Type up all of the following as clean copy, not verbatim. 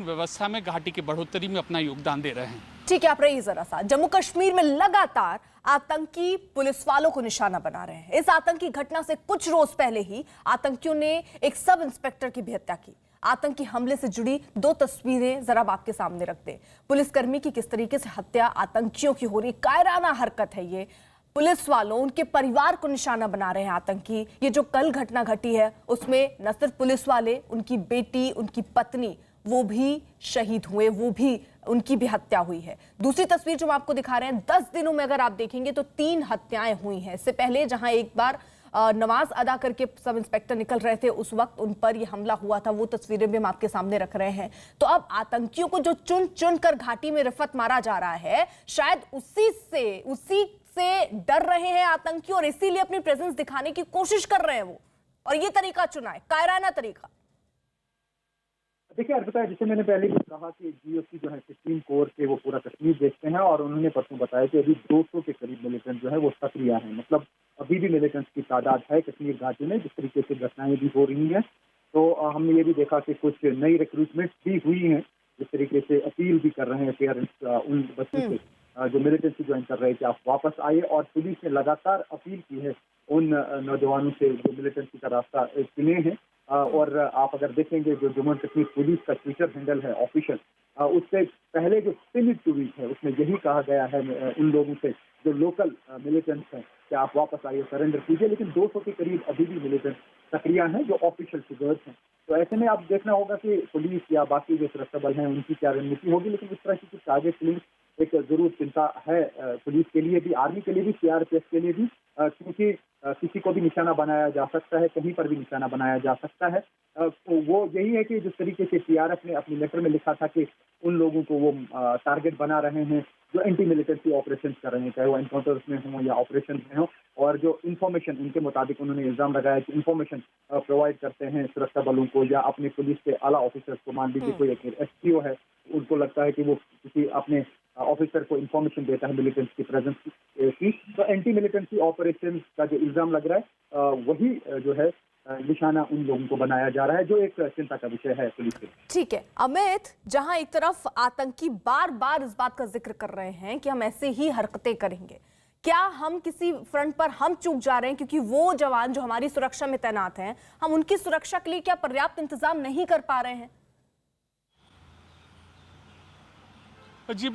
व्यवस्था में घाटी की बढ़ोतरी में अपना योगदान दे रहे हैं। ठीक है, आप रहिए जरा सा। जम्मू कश्मीर में लगातार आतंकी पुलिस वालों को निशाना बना रहे हैं। इस आतंकी घटना से कुछ रोज पहले ही आतंकियों ने एक सब इंस्पेक्टर की भी हत्या की। आतंकी हमले से जुड़ी 2 तस्वीरें जरा आपके सामने रखते हैं। पुलिसकर्मी की किस तरीके से हत्या आतंकियों की हो रही, कायराना हरकत है ये। पुलिस वालों, उनके परिवार को निशाना बना रहे हैं आतंकी। ये जो कल घटना घटी है उसमें न सिर्फ पुलिस वाले, उनकी बेटी, उनकी पत्नी, वो भी शहीद हुए, वो भी उनकी भी हत्या हुई है। दूसरी तस्वीर जो हम आपको दिखा रहे हैं, 10 दिनों में अगर आप देखेंगे तो 3 हत्याएं हुई हैं। इससे पहले जहां एक बार नमाज अदा करके सब इंस्पेक्टर निकल रहे थे, उस वक्त उन पर यह हमला हुआ था। वो तस्वीरें भी हम आपके सामने रख रहे हैं। तो अब आतंकियों को जो चुन चुन कर घाटी में रिफत मारा जा रहा है, शायद उसी से डर रहे हैं आतंकी और इसीलिए अपनी प्रेजेंस दिखाने की कोशिश कर रहे हैं वो, और ये तरीका चुना है, कायराना तरीका। देखिए अर्पिता, जैसे मैंने पहले भी कहा कि जीओसी जो है सुप्रीम कोर्ट के वो पूरा कश्मीर देखते हैं और उन्होंने परसों बताया कि अभी 200 के करीब मिलिटेंट जो है वो सक्रिय है। मतलब अभी भी मिलिटेंट्स की तादाद है कश्मीर घाटी में, जिस तरीके से घटनाएं भी हो रही हैं। तो हमने ये भी देखा कि कुछ नई रिक्रूटमेंट भी हुई हैं, जिस तरीके से अपील भी कर रहे हैं पेरेंट्स उन बच्चों से जो मिलिटेंसी ज्वाइन कर रहे थे, आप वापस आइए। और पुलिस ने लगातार अपील की है उन नौजवानों से जो मिलिटेंसी का रास्ता चुने हैं। और आप अगर देखेंगे जो जम्मू एंड कश्मीर पुलिस का ट्विटर हैंडल है ऑफिशियल, उससे पहले जो पिन ट्वीट है उसमें यही कहा गया है उन लोगों से जो लोकल मिलिटेंट्स हैं कि आप वापस आइए, सरेंडर कीजिए। लेकिन 200 के करीब अभी भी मिलिटेंट सक्रिय हैं जो ऑफिशियल फिगर्स हैं। तो ऐसे में आप देखना होगा कि पुलिस या बाकी जो सुरक्षा बल हैं उनकी क्या रणनीति होगी। लेकिन इस तरह की कुछ टारगेट किलिंग एक जरूर चिंता है पुलिस के लिए भी, आर्मी के लिए भी, सीआरपीएफ के लिए भी, क्योंकि किसी को भी निशाना बनाया जा सकता है, कहीं पर भी निशाना बनाया जा सकता है। तो वो यही है कि जिस तरीके से सीआरएफ ने अपनी लेटर में लिखा था कि उन लोगों को वो टारगेट बना रहे हैं जो एंटी मिलिटेंसी ऑपरेशन कर रहे हैं, चाहे वो एनकाउंटर्स में हो या ऑपरेशन में हो। और जो इन्फॉर्मेशन, उनके मुताबिक उन्होंने इल्जाम लगाया कि इन्फॉर्मेशन प्रोवाइड करते हैं सुरक्षा बलों को या अपने पुलिस के आला ऑफिसर्स को। मान लीजिए कोई एक एसपीओ है, उनको लगता है कि वो किसी अपने ऑफिसर को इन्फॉर्मेशन देता है मिलिटेंट्स की प्रेजेंस की, तो एंटी मिलिटेंसी ऑपरेशन का जो इल्जाम लग रहा है वही जो है निशाना उन लोगों को बनाया जा रहा है, जो एक चिंता का विषय है पुलिस के। ठीक है अमित, जहां एक तरफ आतंकी बार बार इस बात का जिक्र कर रहे हैं कि हम ऐसे ही हरकतें करेंगे, क्या हम किसी फ्रंट पर हम चूक जा रहे हैं क्योंकि वो जवान जो हमारी सुरक्षा में तैनात हैं, हम उनकी सुरक्षा के लिए क्या पर्याप्त इंतजाम नहीं कर पा रहे हैं? जी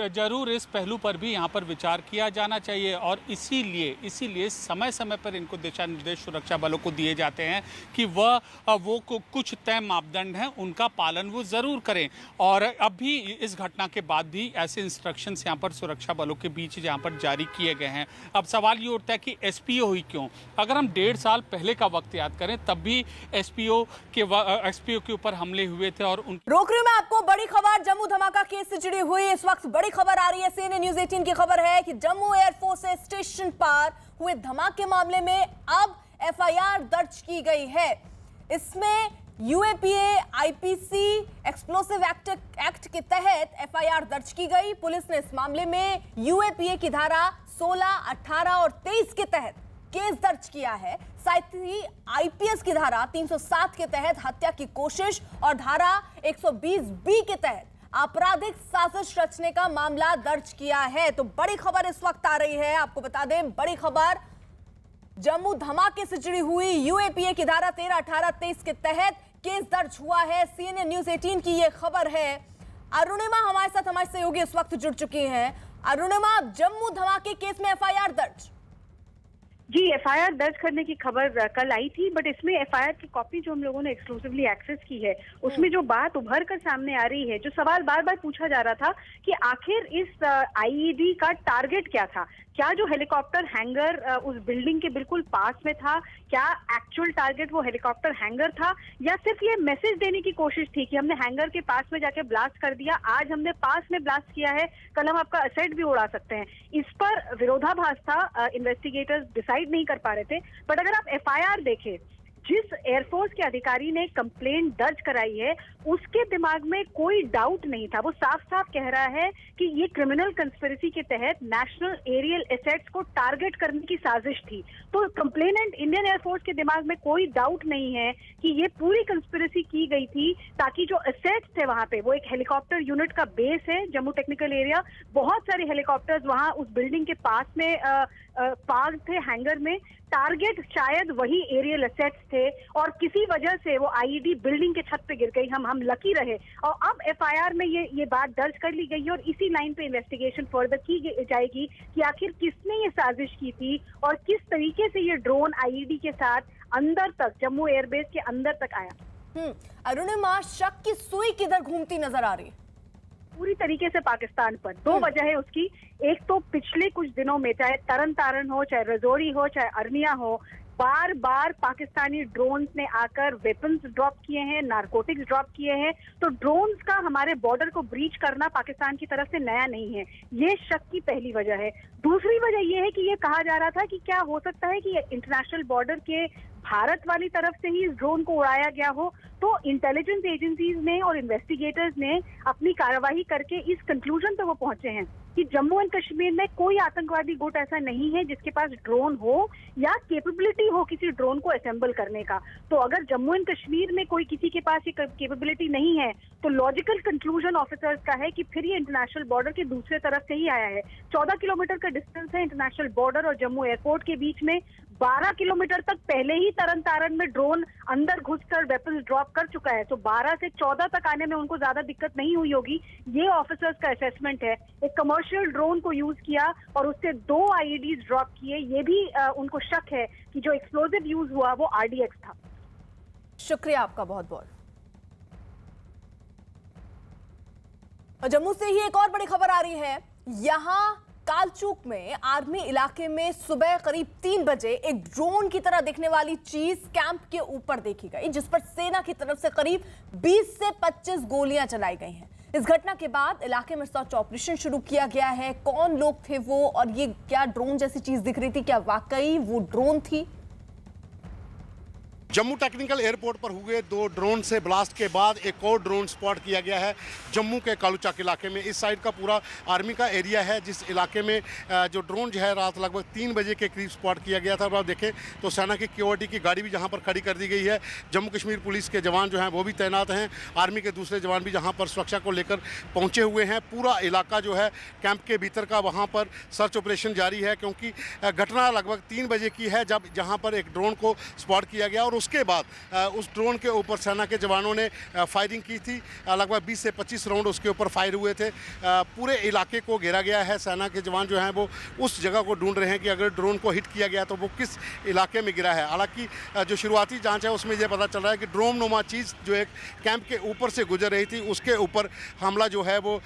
जरूर इस पहलू पर भी यहाँ पर विचार किया जाना चाहिए और इसीलिए समय समय पर इनको दिशा निर्देश सुरक्षा बलों को दिए जाते हैं कि वो कुछ तय मापदंड हैं उनका पालन वो ज़रूर करें। और अभी इस घटना के बाद भी ऐसे इंस्ट्रक्शंस यहाँ पर सुरक्षा बलों के बीच यहाँ पर जारी किए गए हैं। अब सवाल ये उठता है कि एसपीओ ही क्यों? अगर हम 1.5 साल पहले का वक्त याद करें तब भी एसपीओ के ऊपर हमले हुए थे। और रोक रही हूं मैं आपको, बड़ी खबर जम्मू धमाका केस से जुड़ी हुई इस वक्त बड़ी खबर आ रही है। CNN न्यूज़ 18 की खबर है कि जम्मू एयरफोर्स स्टेशन पर हुए धमाके मामले में अब एफआईआर दर्ज की गई है। इसमें यूएपीए आईपीसी एक्सप्लोसिव एक्ट के तहत एफआईआर दर्ज की गई। पुलिस ने इस मामले में यूएपीए की धारा 16, 18 और 23 के तहत केस दर्ज किया है। साथ ही आईपीएस की धारा 307 के तहत हत्या की कोशिश और धारा 120 बी के तहत आपराधिक साजिश रचने का मामला दर्ज किया है। तो बड़ी खबर इस वक्त आ रही है, आपको बता दें बड़ी खबर, जम्मू धमाके से जुड़ी हुई यूएपीए की धारा 13, 18, 23 के तहत केस दर्ज हुआ है। CNN न्यूज़ 18 की यह खबर है। अरुणिमा हमारे साथ, हमारे सहयोगी इस वक्त जुड़ चुकी हैं। अरुणिमा, जम्मू धमाके केस में एफआईआर दर्ज? जी, एफआईआर दर्ज करने की खबर कल आई थी, बट इसमें एफआईआर की कॉपी जो हम लोगों ने एक्सक्लूसिवली एक्सेस की है उसमें जो बात उभर कर सामने आ रही है, जो सवाल बार बार पूछा जा रहा था कि आखिर इस आईईडी का टारगेट क्या था। क्या जो हेलीकॉप्टर हैंगर उस बिल्डिंग के बिल्कुल पास में था, क्या एक्चुअल टारगेट वो हेलीकॉप्टर हैंगर था, या सिर्फ ये मैसेज देने की कोशिश थी कि हमने हैंगर के पास में जाके ब्लास्ट कर दिया, आज हमने पास में ब्लास्ट किया है, कल हम आपका असेट भी उड़ा सकते हैं। इस पर विरोधाभास था, इन्वेस्टिगेटर्स डिसाइड नहीं कर पा रहे थे। बट अगर आप एफआईआर देखें जिस एयरफोर्स के अधिकारी ने कंप्लेंट दर्ज कराई है उसके दिमाग में कोई डाउट नहीं था। वो साफ साफ कह रहा है कि ये क्रिमिनल कंस्पिरेसी के तहत नेशनल एरियल एसेट्स को टारगेट करने की साजिश थी। तो कंप्लेनेंट इंडियन एयरफोर्स के दिमाग में कोई डाउट नहीं है कि ये पूरी कंस्पिरेसी की गई थी ताकि जो एसेट्स थे वहां पे, वो एक हेलीकॉप्टर यूनिट का बेस है जम्मू टेक्निकल एरिया, बहुत सारे हेलीकॉप्टर्स वहां उस बिल्डिंग के पास में पार्क थे हैंगर में। टारगेट शायद वही एरियल एसेट्स थे और किसी वजह से वो आईईडी बिल्डिंग के छत पे गिर गई। हम लकी रहे और अब एफआईआर में ये बात दर्ज कर ली गई है और इसी लाइन पे इन्वेस्टिगेशन फर्दर की जाएगी कि आखिर किसने ये साजिश की थी और किस तरीके से ये ड्रोन आईईडी के साथ अंदर तक, जम्मू एयरबेस के अंदर तक आया। अरुणिमा, शक की सुई किधर घूमती नजर आ रही है? पूरी तरीके से पाकिस्तान पर। दो वजह है उसकी। एक तो पिछले कुछ दिनों में चाहे तरन तारण हो, चाहे रजौरी हो, चाहे अरनिया हो, बार बार पाकिस्तानी ड्रोन्स ने आकर वेपन्स ड्रॉप किए हैं, नारकोटिक्स ड्रॉप किए हैं। तो ड्रोन्स का हमारे बॉर्डर को ब्रीच करना पाकिस्तान की तरफ से नया नहीं है। ये शक की पहली वजह है। दूसरी वजह ये है कि ये कहा जा रहा था कि क्या हो सकता है कि इंटरनेशनल बॉर्डर के भारत वाली तरफ से ही इस ड्रोन को उड़ाया गया हो। तो इंटेलिजेंस एजेंसीज ने और इन्वेस्टिगेटर्स ने अपनी कार्यवाही करके इस कंक्लूजन पे वो पहुंचे हैं कि जम्मू एंड कश्मीर में कोई आतंकवादी गुट ऐसा नहीं है जिसके पास ड्रोन हो या कैपेबिलिटी हो किसी ड्रोन को असेंबल करने का। तो अगर जम्मू एंड कश्मीर में कोई किसी के पास ये कैपेबिलिटी नहीं है तो लॉजिकल कंक्लूजन ऑफिसर्स का है कि फिर ये इंटरनेशनल बॉर्डर के दूसरे तरफ से ही आया है। 14 किलोमीटर का डिस्टेंस है इंटरनेशनल बॉर्डर और जम्मू एयरपोर्ट के बीच में। 12 किलोमीटर तक पहले ही तरन तारण में ड्रोन अंदर घुसकर वेपन्स ड्रॉप कर चुका है। तो 12 से 14 तक आने में उनको ज्यादा दिक्कत नहीं हुई होगी, ये ऑफिसर्स का असेसमेंट है। एक कमर्शियल ड्रोन को यूज किया और उससे 2 आईईडीज ड्रॉप किए, ये भी उनको शक है कि जो एक्सप्लोजिव यूज हुआ वो आरडीएक्स था। शुक्रिया आपका बहुत बहुत। और जम्मू से ही एक और बड़ी खबर आ रही है। यहां कालचूक में आर्मी इलाके में सुबह करीब 3 बजे एक ड्रोन की तरह दिखने वाली चीज कैंप के ऊपर देखी गई, जिस पर सेना की तरफ से करीब 20 से 25 गोलियां चलाई गई हैं। इस घटना के बाद इलाके में सर्च ऑपरेशन शुरू किया गया है। कौन लोग थे वो और ये क्या ड्रोन जैसी चीज दिख रही थी, क्या वाकई वो ड्रोन थी? जम्मू टेक्निकल एयरपोर्ट पर हुए 2 ड्रोन से ब्लास्ट के बाद एक और ड्रोन स्पॉट किया गया है जम्मू के कालूचाक इलाके में। इस साइड का पूरा आर्मी का एरिया है जिस इलाके में जो ड्रोन जो है रात लगभग 3 बजे के करीब स्पॉट किया गया था। और आप देखें तो सेना की क्यूआरटी की गाड़ी भी जहां पर खड़ी कर दी गई है। जम्मू कश्मीर पुलिस के जवान जो हैं वो भी तैनात हैं। आर्मी के दूसरे जवान भी जहाँ पर सुरक्षा को लेकर पहुँचे हुए हैं। पूरा इलाका जो है कैंप के भीतर का वहाँ पर सर्च ऑपरेशन जारी है, क्योंकि घटना लगभग 3 बजे की है जब जहाँ पर एक ड्रोन को स्पॉट किया गया और उसके बाद उस ड्रोन के ऊपर सेना के जवानों ने फायरिंग की थी। लगभग 20 से 25 राउंड उसके ऊपर फायर हुए थे। पूरे इलाके को घेरा गया है। सेना के जवान जो हैं वो उस जगह को ढूंढ रहे हैं कि अगर ड्रोन को हिट किया गया तो वो किस इलाके में गिरा है। हालांकि जो शुरुआती जांच है उसमें ये पता चल रहा है कि ड्रोन नुमा चीज़ जो एक कैंप के ऊपर से गुजर रही थी उसके ऊपर हमला जो है वो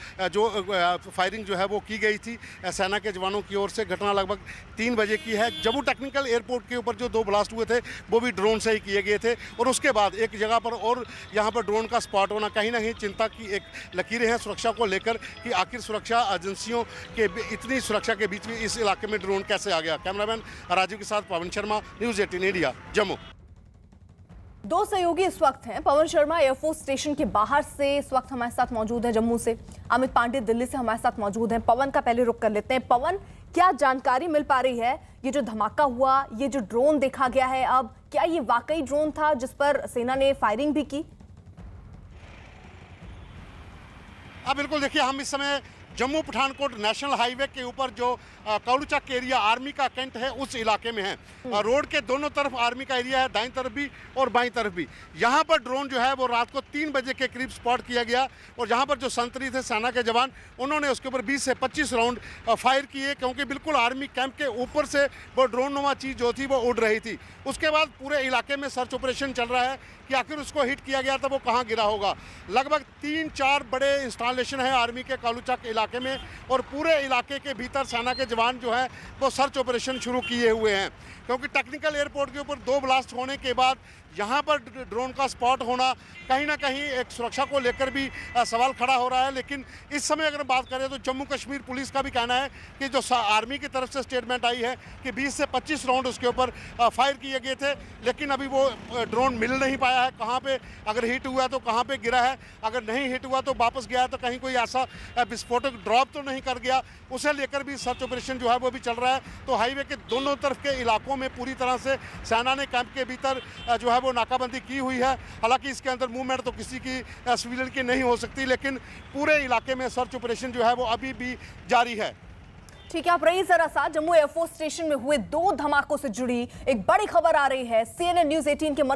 फायरिंग जो है वो की गई थी सेना के जवानों की ओर से। घटना लगभग 3 बजे की है। जम्मू टेक्निकल एयरपोर्ट के ऊपर जो 2 ब्लास्ट हुए थे वो भी ड्रोन से ही किए गए थे। और उसके बाद एक जगह पर और यहाँ पर ड्रोन का स्पॉट होना कहीं ना कहीं चिंता की एक लकीरें हैं सुरक्षा को लेकर कि आखिर सुरक्षा एजेंसियों के इतनी सुरक्षा के बीच में इस इलाके में ड्रोन कैसे आ गया। कैमरामैन राजीव के साथ पवन शर्मा, न्यूज़ 18 इंडिया, जम्मू। 2 सहयोगी इस वक्त हैं। पवन शर्मा एयरफोर्स स्टेशन के बाहर से इस वक्त हमारे साथ मौजूद है जम्मू से। अमित पांडे दिल्ली से हमारे साथ मौजूद हैं। पवन का पहले रुख कर लेते हैं। पवन, क्या जानकारी मिल पा रही है? ये जो धमाका हुआ, ये जो ड्रोन देखा गया है, अब क्या ये वाकई ड्रोन था जिस पर सेना ने फायरिंग भी की? बिल्कुल, देखिए हम इस समय जम्मू पठानकोट नेशनल हाईवे के ऊपर जो कालूचाक एरिया आर्मी का कैंट है उस इलाके में है। रोड के दोनों तरफ आर्मी का एरिया है, दाईं तरफ भी और बाईं तरफ भी। यहाँ पर ड्रोन जो है वो रात को 3 बजे के करीब स्पॉट किया गया और जहाँ पर जो संतरी थे सेना के जवान, उन्होंने उसके ऊपर 20 से 25 राउंड फायर किए, क्योंकि बिल्कुल आर्मी कैंप के ऊपर से वो ड्रोन नुमा चीज़ जो थी वो उड़ रही थी। उसके बाद पूरे इलाके में सर्च ऑपरेशन चल रहा है कि आखिर उसको हिट किया गया था वो कहाँ गिरा होगा। लगभग 3-4 बड़े इंस्टॉलेशन है आर्मी के कालूचाक इलाके में, और पूरे इलाके के भीतर सेना के जवान जो हैं वो सर्च ऑपरेशन शुरू किए हुए हैं, क्योंकि टेक्निकल एयरपोर्ट के ऊपर 2 ब्लास्ट होने के बाद यहाँ पर ड्रोन का स्पॉट होना कहीं ना कहीं एक सुरक्षा को लेकर भी सवाल खड़ा हो रहा है। लेकिन इस समय अगर बात करें तो जम्मू कश्मीर पुलिस का भी कहना है कि जो आर्मी की तरफ से स्टेटमेंट आई है कि 20 से 25 राउंड उसके ऊपर फायर किए गए थे, लेकिन अभी वो ड्रोन मिल नहीं पाया है। कहाँ पे अगर हिट हुआ तो कहाँ पे गिरा है, अगर नहीं हिट हुआ तो वापस गया है तो कहीं कोई ऐसा विस्फोटक ड्रॉप तो नहीं कर गया, उसे लेकर भी सर्च ऑपरेशन जो है वो भी चल रहा है। तो हाईवे के दोनों तरफ के इलाकों में पूरी तरह से सेना ने कैंप के भीतर जो है वो नाकाबंदी की हुई है। हालांकि इसके अंदर मूवमेंट तो किसी की सिविलियन की नहीं हो सकती, लेकिन पूरे इलाके में सर्च ऑपरेशन जो है वो अभी भी जारी है। ठीक है, आप रही जरा सा जम्मू एयरफोर्स स्टेशन में हुए 2 धमाकों से जुड़ी एक बड़ी खबर आ रही है। CNN न्यूज़ 18 के